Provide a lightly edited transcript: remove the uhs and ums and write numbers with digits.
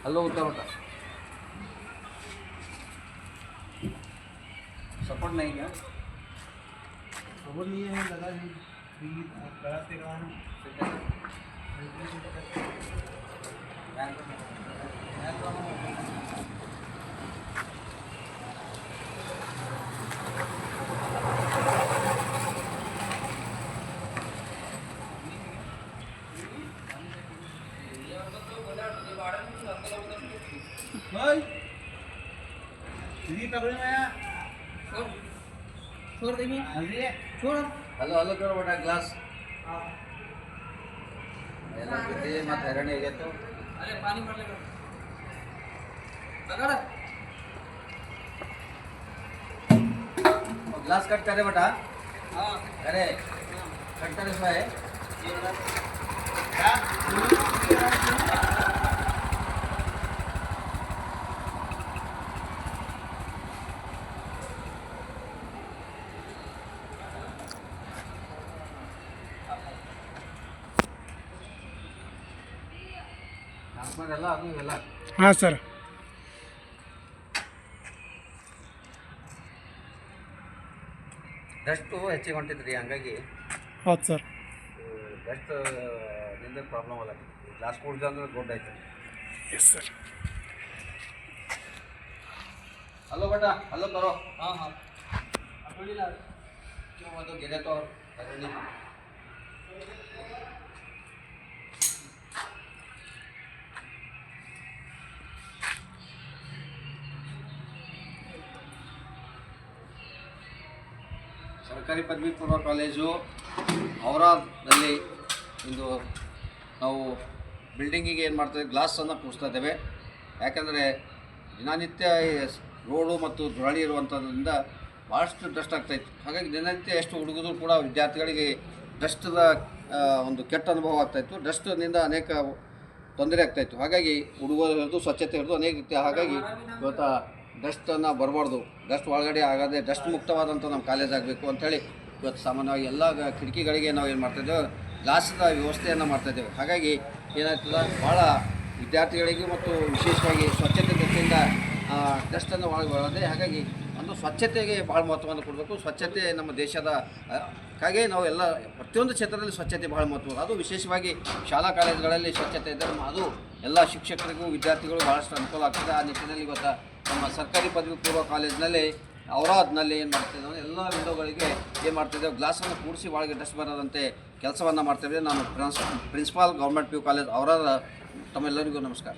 Hello उतर बेटा support नहीं है सपोर्ट नहीं है दादा जी कराते दीदी पकड़े मैं छोड़ देखिए हल्दी है छोड़ हेलो हेलो करो बेटा ग्लास ಎಲ್ಲ ಬಿದ್ದಿ ಮತ್ತು ಹೈರಾಣಿ ಆಗೈತು अरे पानी भर लेगा पकड़ ग्लास कट करे बेटा हाँ अरे कट करे इसमें ये वाला ಎಲ್ಲ ಅದು ಎಲ್ಲ हाँ सर ಡಸ್ಟು ಹೆಚ್ಚಿಗೆ ಹೊಂಟಿದ್ರಿ ಹಂಗಾಗಿ ಹೌದು ಸರ್ ಡಸ್ಟ್ ನಿಂದ ಪ್ರಾಬ್ಲಮ್ ಅಲ್ಲ ಗ್ಲಾಸ್ ಕುಡ್ದು ಅಂದ್ರೆ ದೊಡ್ಡ ಆಯ್ತು ಎಸ್ ಸರ್ हेलो बेटा हेलो करो हाँ हाँ अकोली ला क्यों वो तो गिरे तो हरियाणी ಸರ್ಕಾರಿ ಪದವಿ ಪೂರ್ವ ಕಾಲೇಜು ಔರಾದ್ನಲ್ಲಿ ಇಂದು ನಾವು ಬಿಲ್ಡಿಂಗಿಗೆ ಏನು ಮಾಡ್ತೇವೆ ಗ್ಲಾಸನ್ನು ಕೂರಿಸ್ತಾ ಇದ್ದೇವೆ ಯಾಕಂದರೆ ದಿನನಿತ್ಯ ಈ ರೋಡು ಮತ್ತು ಧೂಳಿ ಇರುವಂಥದ್ರಿಂದ ಭಾಳಷ್ಟು ಡಸ್ಟ್ ಆಗ್ತಾಯಿತ್ತು ಹಾಗಾಗಿ ದಿನನಿತ್ಯ ಎಷ್ಟು ಹುಡುಗರು ಕೂಡ ವಿದ್ಯಾರ್ಥಿಗಳಿಗೆ ಡಸ್ಟ್ದ ಒಂದು ಕೆಟ್ಟ ಅನುಭವ ಆಗ್ತಾಯಿತ್ತು ಡಸ್ಟ್ನಿಂದ ಅನೇಕ ತೊಂದರೆ ಆಗ್ತಾಯಿತ್ತು ಹಾಗಾಗಿ ಹುಡುಗರು ಹಿಡಿದು ಸ್ವಚ್ಛತೆ ಹಿಡಿದು ಅನೇಕ ರೀತಿಯ ಹಾಗಾಗಿ ಇವತ್ತು ಡಸ್ಟನ್ನು ಬರಬಾರ್ದು ಡಸ್ಟ್ ಒಳಗಡೆ ಆಗದೆ ಡಸ್ಟ್ ಮುಕ್ತವಾದಂಥ ನಮ್ಮ ಕಾಲೇಜ್ ಆಗಬೇಕು ಅಂಥೇಳಿ ಇವತ್ತು ಸಾಮಾನ್ಯವಾಗಿ ಎಲ್ಲ ಕಿಟಕಿಗಳಿಗೆ ನಾವು ಏನು ಮಾಡ್ತಾಯಿದ್ದೇವೆ ಗ್ಲಾಸದ ವ್ಯವಸ್ಥೆಯನ್ನು ಮಾಡ್ತಾಯಿದ್ದೇವೆ ಹಾಗಾಗಿ ಏನಾಗ್ತದೆ ಭಾಳ ವಿದ್ಯಾರ್ಥಿಗಳಿಗೂ ಮತ್ತು ವಿಶೇಷವಾಗಿ ಸ್ವಚ್ಛತೆ ದೃಷ್ಟಿಯಿಂದ ಡಸ್ಟನ್ನು ಒಳಗೆ ಬರೋದೆ ಹಾಗಾಗಿ ಒಂದು ಸ್ವಚ್ಛತೆಗೆ ಭಾಳ ಮಹತ್ವವನ್ನು ಕೊಡಬೇಕು ಸ್ವಚ್ಛತೆ ನಮ್ಮ ದೇಶದ ಹಾಗೆ ನಾವು ಎಲ್ಲ ಪ್ರತಿಯೊಂದು ಕ್ಷೇತ್ರದಲ್ಲಿ ಸ್ವಚ್ಛತೆ ಭಾಳ ಮಹತ್ವ ಅದು ವಿಶೇಷವಾಗಿ ಶಾಲಾ ಕಾಲೇಜುಗಳಲ್ಲಿ ಸ್ವಚ್ಛತೆ ಇದ್ದರೆ ಅದು ಎಲ್ಲ ಶಿಕ್ಷಕರಿಗೂ ವಿದ್ಯಾರ್ಥಿಗಳು ಭಾಳಷ್ಟು ಅನುಕೂಲ ಆಗ್ತದೆ ಆ ನಿಟ್ಟಿನಲ್ಲಿ ಇವತ್ತು ನಮ್ಮ ಸರ್ಕಾರಿ ಪದವಿ ಪೂರ್ವ ಕಾಲೇಜಿನಲ್ಲಿ ಔರಾದ್ನಲ್ಲಿ ಏನು ಮಾಡ್ತಿದ್ದೇವೆ ಎಲ್ಲ ವಿಂಡೋಗಳಿಗೆ ಏನು ಮಾಡ್ತಿದ್ದೇವೆ ಗ್ಲಾಸನ್ನು ಕೂಡಿಸಿ ಒಳಗೆ ಡಸ್ಟ್ ಬರೋದಂತೆ ಕೆಲಸವನ್ನು ಮಾಡ್ತಿದ್ದೇವೆ ನಾನು principal government P U college Aurad ತಮ್ಮೆಲ್ಲರಿಗೂ ನಮಸ್ಕಾರ.